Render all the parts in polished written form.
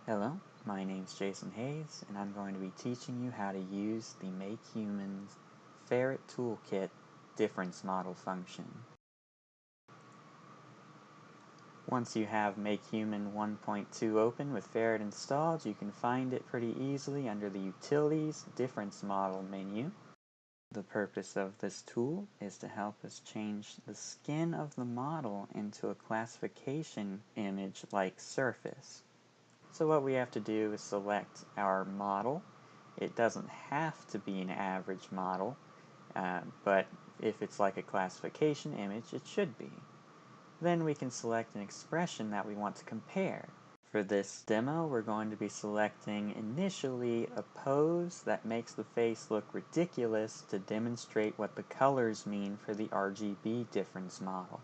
Hello, my name's Jason Hayes, and I'm going to be teaching you how to use the MakeHuman's FaReT Toolkit difference model function. Once you have MakeHuman 1.2 open with FaReT installed, you can find it pretty easily under the Utilities Difference Model menu. The purpose of this tool is to help us change the skin of the model into a classification image like surface. So what we have to do is select our model. It doesn't have to be an average model, but if it's like a classification image, it should be. Then we can select an expression that we want to compare. For this demo, we're going to be selecting initially a pose that makes the face look ridiculous to demonstrate what the colors mean for the RGB difference model.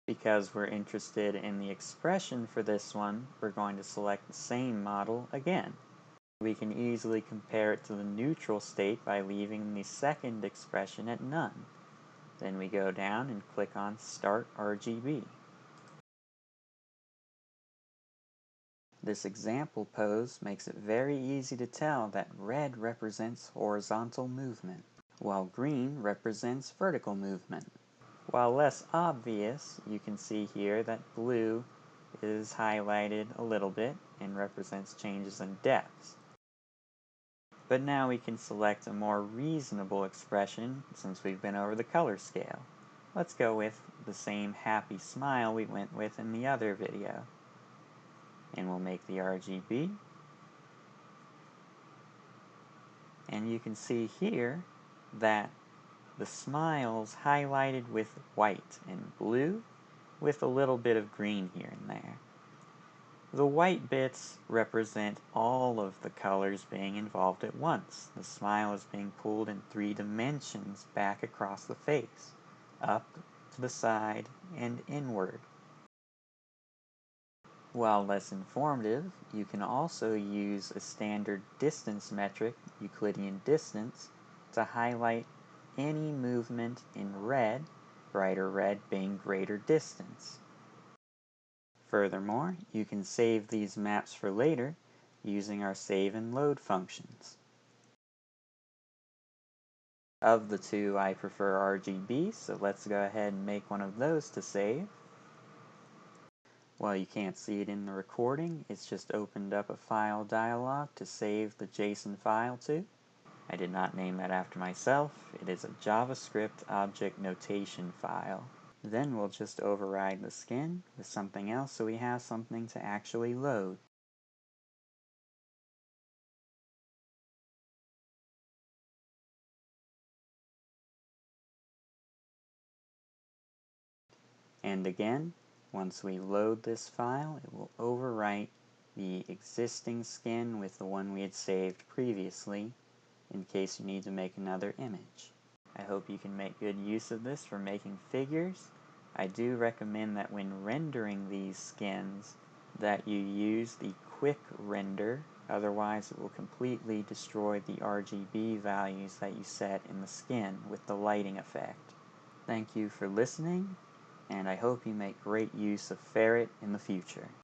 Because we're interested in the expression for this one, we're going to select the same model again. We can easily compare it to the neutral state by leaving the second expression at none. Then we go down and click on Start RGB. This example pose makes it very easy to tell that red represents horizontal movement, while green represents vertical movement. While less obvious, you can see here that blue is highlighted a little bit and represents changes in depths. But now we can select a more reasonable expression since we've been over the color scale. Let's go with the same happy smile we went with in the other video. And we'll make the RGB. And you can see here that the smile's highlighted with white and blue with a little bit of green here and there. The white bits represent all of the colors being involved at once. The smile is being pulled in 3 dimensions back across the face, up, to the side, and inward. While less informative, you can also use a standard distance metric, Euclidean distance, to highlight any movement in red, brighter red being greater distance. Furthermore, you can save these maps for later using our save and load functions. Of the two, I prefer RGB, so let's go ahead and make one of those to save. While you can't see it in the recording, it's just opened up a file dialog to save the JSON file to. I did not name that after myself. It is a JavaScript object notation file. Then we'll just override the skin with something else so we have something to actually load. And again, once we load this file, it will overwrite the existing skin with the one we had saved previously, in case you need to make another image. I hope you can make good use of this for making figures. I do recommend that when rendering these skins that you use the quick render, otherwise it will completely destroy the RGB values that you set in the skin with the lighting effect. Thank you for listening, and I hope you make great use of FaReT in the future.